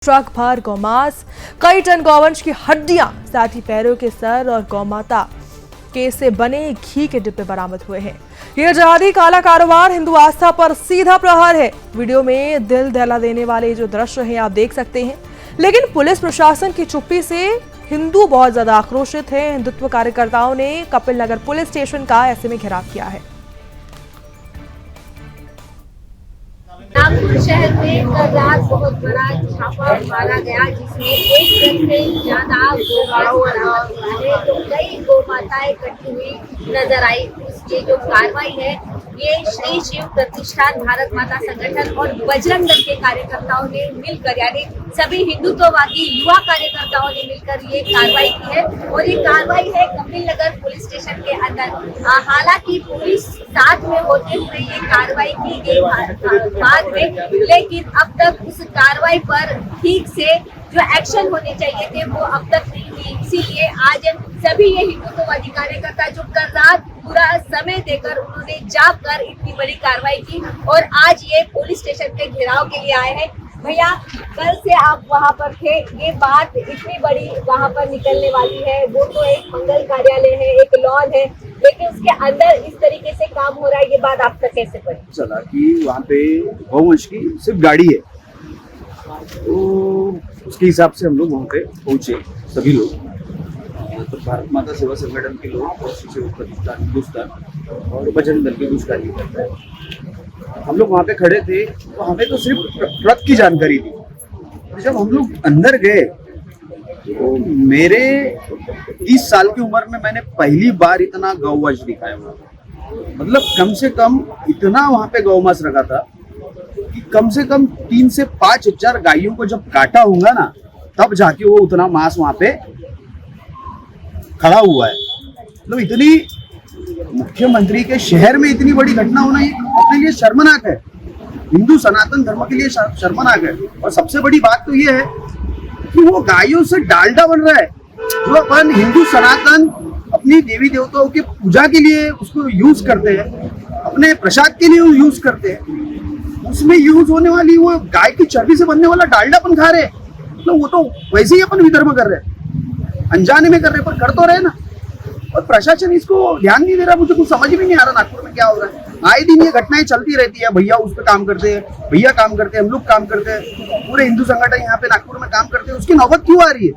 Truck भर गौमांस, कई ton गौवंश की हड्डियां, साथ ही पैरों के सर और गौमाता के से बने घी के डिब्बे बरामद हुए हैं। ये जिहादी काला कारोबार हिंदू आस्था पर सीधा प्रहार है। वीडियो में दिल दहला देने वाले जो दृश्य हैं आप देख सकते हैं, लेकिन पुलिस प्रशासन की चुप्पी से हिंदू बहुत ज्यादा आक्रोशित हैं। हिंदुत्व कार्यकर्ताओं ने कपिल नगर पुलिस स्टेशन का ऐसे में घेराव किया है। नागपुर शहर में कल रात बहुत बड़ा छापा मारा गया, जिसमें एक टन से ज्यादा गोमांस बरामद हुआ है। तो कई गोमाताएं इकट्ठी हुई नजर आई। उसकी जो कार्रवाई है ये श्री शिव प्रतिष्ठान, भारत माता संगठन और बजरंग दल के कार्यकर्ताओं ने मिलकर, यानी सभी हिंदुत्ववादी युवा कार्यकर्ताओं ने मिलकर ये कार्रवाई की है। और ये कार्रवाई है कपिल नगर पुलिस स्टेशन के अंदर। हालांकि पुलिस साथ में होते हुए ये कार्रवाई की गई बाद में, लेकिन अब तक उस कार्रवाई पर ठीक से जो एक्शन होने चाहिए थे वो अब तक नहीं हुई। इसीलिए आज सभी ये हिंदुत्ववादी कार्यकर्ता जो कल रात पूरा समय देकर उन्होंने जाग कर इतनी बड़ी कार्रवाई की और आज ये पुलिस स्टेशन के घेराव के लिए आए हैं। भैया, कल से आप वहाँ पर थे, ये बात इतनी बड़ी वहाँ पर निकलने वाली है। वो तो एक मंगल कार्यालय है, एक लॉन है, लेकिन उसके अंदर इस तरीके से काम हो रहा है, ये बात आप तक कैसे पड़ी? चला कि वहाँ पे गौवंश की सिर्फ गाड़ी है, तो उसके हिसाब से हम लोग वहाँ पे पहुंचे सभी लोग। तो भारत माता सेवा संगठन के लोग और शिव प्रतिष्ठान हिंदुस्तान और बजरंग दल के कुछ कार्यकर्ता हैं। हम लोग वहाँ पे खड़े थे, तो हमें तो सिर्फ ट्रक की जानकारी थी। तो जब हम लोग अंदर गए तो मेरे 30 साल की उम्र में मैंने पहली बार इतना गौवंश दिखाया हुआ। मतलब कम से कम इतना वहाँ पे गौमांस रखा था कि कम से कम 3 से 5 हजार गायों को जब काटा होगा ना, तब जाके वो उतना मांस वहाँ पे खड़ा हुआ है। मतलब इतनी मुख्यमंत्री के शहर में इतनी बड़ी घटना होना ये अपने लिए शर्मनाक है, हिंदू सनातन धर्म के लिए शर्मनाक है। और सबसे बड़ी बात तो ये है कि वो गायों से डालडा बन रहा है, जो अपन हिंदू सनातन अपनी देवी देवताओं की पूजा के लिए उसको यूज करते हैं, अपने प्रसाद के लिए यूज करते हैं, उसमें यूज होने वाली वो गाय की चर्बी से बनने वाला डालडा अपन खा रहे हैं। तो वो तो वैसे ही अपन विधर्म कर रहे हैं, अनजाने में कर रहे, पर कर तो रहे ना। और प्रशासन इसको ध्यान नहीं दे रहा। मुझे कुछ समझ में नहीं आ रहा नागपुर में क्या हो रहा है। आए दिन ये घटनाएं चलती रहती है। भैया उस पर काम करते हैं, भैया काम करते हैं, हम लोग काम करते हैं, पूरे हिंदू संगठन यहाँ पे नागपुर में काम करते हैं। उसकी नौबत क्यों आ रही है?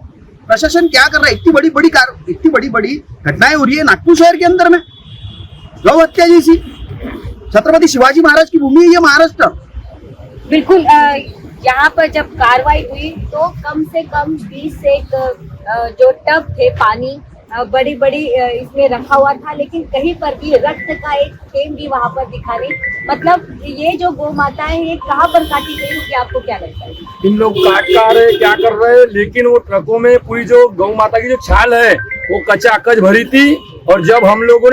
प्रशासन क्या कर रहा है? इतनी बड़ी बड़ी घटनाएं हो रही है नागपुर शहर के अंदर में, गौ हत्या जैसी। छत्रपति शिवाजी महाराज की भूमि है ये महाराष्ट्र। बिल्कुल। यहाँ पर जब कार्रवाई हुई तो कम से कम 20 से जो टब थे पानी बड़ी इसमें रखा हुआ था, लेकिन कहीं पर भी रक्त का एक थेंब भी वहाँ पर दिखा नहीं। मतलब ये जो गौ माता है ये कहाँ पर काटी गई होगी, आपको क्या लगता है? इन लोग काट रहे क्या कर रहे हैं, लेकिन वो ट्रकों में पूरी जो गौ माता की जो छाल है वो कचाकच भरी थी। और जब हम लोगों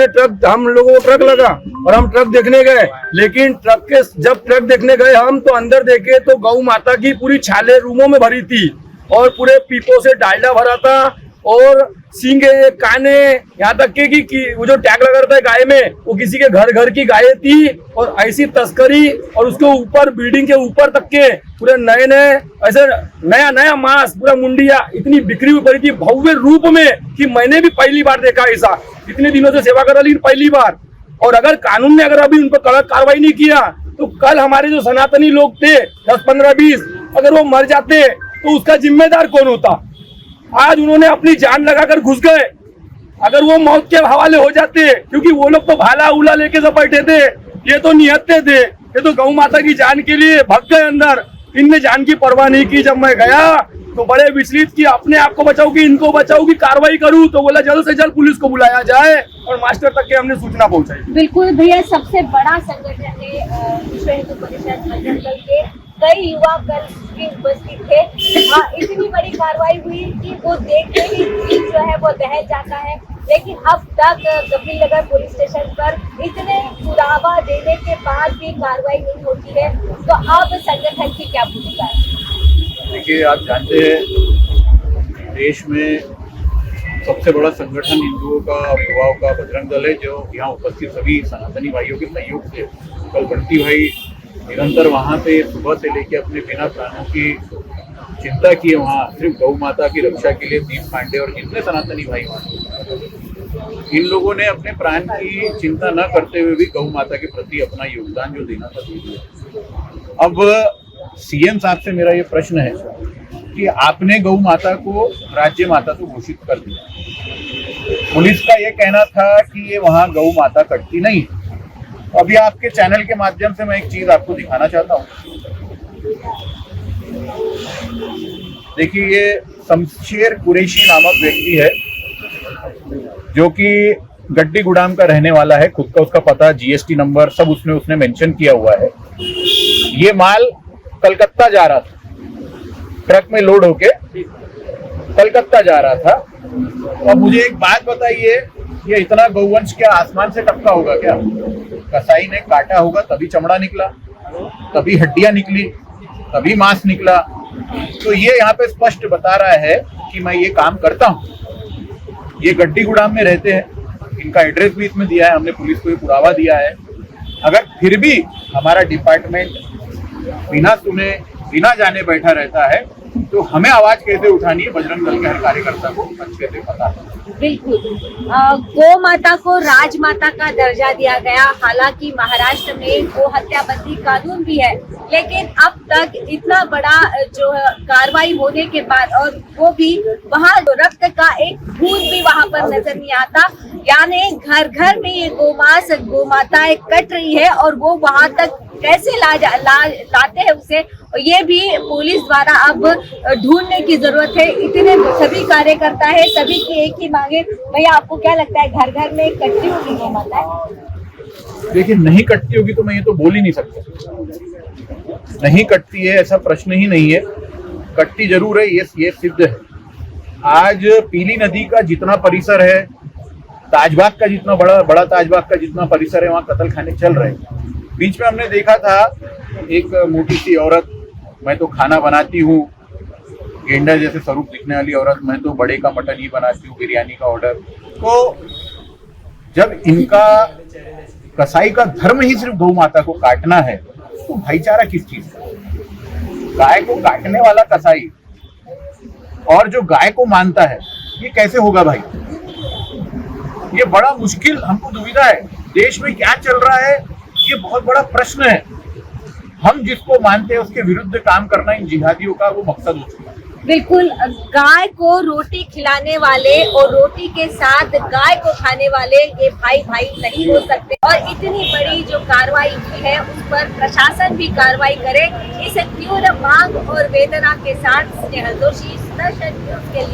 को ट्रक लगा और हम ट्रक देखने गए, लेकिन जब ट्रक देखने गए हम तो अंदर देखे तो गौ माता की पूरी छाले रूमों में भरी थी और पूरे पीपों से डालडा भरा था और सींगे, काने, यहाँ तक कि वो जो टैग लगा रहता है गाय में, वो किसी के घर की गायें थी। और ऐसी तस्करी, और उसके ऊपर बिल्डिंग के ऊपर तक के पूरे नए ऐसे नया मांस, पूरा मुंडिया इतनी बिक्री हुई पड़ी थी भव्य रूप में कि मैंने भी पहली बार देखा ऐसा। इतने दिनों से सेवा कर रहा, लेकिन पहली बार। और अगर कानून ने अगर अभी उन पर कड़क कार्रवाई नहीं किया तो कल हमारे जो सनातनी लोग थे 10, 15, 20 अगर वो मर जाते तो उसका जिम्मेदार कौन होता? आज उन्होंने अपनी जान लगाकर घुस गए। अगर वो मौत के हवाले हो जाते, क्योंकि वो लोग तो भाला उला लेके सब बैठे थे, ये तो निहत्ते थे, ये तो गौ माता की जान के लिए भाग गए अंदर। इनने जान की परवाह नहीं की। जब मैं गया तो बड़े विचलित कि अपने आप को बचाओ कि इनको बचाओ की कार्रवाई करूं, तो बोला जल्द से जल्द पुलिस को बुलाया जाए और मास्टर तक के हमने सूचना पहुंचाई। बिल्कुल भैया, सबसे बड़ा संगठन है विश्व हिंदू परिषद बजरंग दल के, कई युवा कल भी उपस्थित थे। इतनी बड़ी कार्रवाई हुई कि वो देखते ही दिल जो है वो दहल जाता है। लेकिन अब तक कपिल नगर पुलिस स्टेशन पर इतने पुरावा देने के बाद भी कार्रवाई नहीं होती है, तो अब संगठन की क्या भूमिका है? देखिए, आप जानते हैं देश में सबसे बड़ा संगठन हिंदुओं का प्रभाव का बजरंग दल है, जो यहाँ उपस्थित सभी सनातनी भाइयों के सहयोग से कल बंटी भाई निरंतर वहाँ पे सुबह से लेके अपने बिना प्राणों की चिंता की है वहाँ सिर्फ गौ माता की रक्षा के लिए दीप पांडे और जितने सनातनी भाई वहाँ, इन लोगों ने अपने प्राण की चिंता न करते हुए भी गौ माता के प्रति अपना योगदान जो देना था दे दिया। अब सीएम साहब से मेरा ये प्रश्न है कि आपने गौ माता को राज्य माता तो घोषित कर दिया, पुलिस का ये कहना था कि ये वहाँ गौ माता कटती नहीं। अभी आपके चैनल के माध्यम से मैं एक चीज आपको दिखाना चाहता हूँ। देखिए, ये शमशेर कुरैशी नामक व्यक्ति है जो कि गड्डी गुडाम का रहने वाला है। खुद का उसका पता, जीएसटी नंबर सब उसने मेंशन किया हुआ है। ये माल कलकत्ता जा रहा था, ट्रक में लोड होके कलकत्ता जा रहा था। अब मुझे एक बात बताइए, ये इतना गौवंश क्या आसमान से टपका होगा क्या? कसाई ने काटा होगा तभी चमड़ा निकला, तभी हड्डियां निकली, तभी मांस निकला। तो ये यहाँ पे स्पष्ट बता रहा है कि मैं ये काम करता हूँ। ये गड्डी गुडाम में रहते हैं, इनका एड्रेस भी इसमें दिया है, हमने पुलिस को ये पुरावा दिया है। अगर फिर भी हमारा डिपार्टमेंट बिना सुने बिना जाने बैठा रहता है तो हमें आवाज कैसे उठानी है, बजरंग दल के हर कार्यकर्ता को अच्छे से पता है। बिल्कुल, गौ माता को राजमाता का दर्जा दिया गया। हालांकि महाराष्ट्र में गो हत्या बंदी कानून भी है, लेकिन अब तक इतना बड़ा जो कार्रवाई होने के बाद, और वो भी वहाँ रक्त का एक बूंद भी वहाँ पर नजर नहीं आता। यानी घर घर में ये गोमांस गौ माताएं कट रही है और वो वहाँ तक कैसे लाते हैं उसे, ये भी पुलिस द्वारा अब ढूंढने की जरूरत है। इतने सभी कार्यकर्ता है, सभी की एक ही मांगे। भैया, आपको क्या लगता है, घर घर में कटती होगी गौ माताएं? देखिए, नहीं कटती होगी तो मैं ये तो बोल ही नहीं सकता। नहीं कटती है ऐसा प्रश्न ही नहीं है, कटती जरूर है, ये सिद्ध है। आज पीली नदी का जितना परिसर है, ताजबाग का जितना बड़ा ताजबाग का जितना परिसर है, वहाँ कत्ल खाने चल रहे हैं। बीच में हमने देखा था एक मोटी सी औरत, मैं तो खाना बनाती हूँ, गेंडा जैसे स्वरूप दिखने वाली औरत, मैं तो बड़े का मटन ही बनाती हूँ, बिरयानी का ऑर्डर। तो जब इनका कसाई का धर्म ही सिर्फ गौ माता को काटना है तो भाईचारा किस चीज का? गाय को काटने वाला कसाई और जो गाय को मानता है, ये कैसे होगा भाई? ये बड़ा मुश्किल, हमको दुविधा है। देश में क्या चल रहा है, ये बहुत बड़ा प्रश्न है। हम जिसको मानते हैं उसके विरुद्ध काम करना इन जिहादियों का वो मकसद हो चुका है। बिल्कुल, गाय को रोटी खिलाने वाले और रोटी के साथ गाय को खाने वाले ये भाई भाई नहीं हो सकते। और इतनी बड़ी जो कार्रवाई हुई है उस पर प्रशासन भी कार्रवाई करे, इस तीव्र मांग और वेदना के साथ स्नेहल जोशी, दर्शन न्यूज़ के लिए।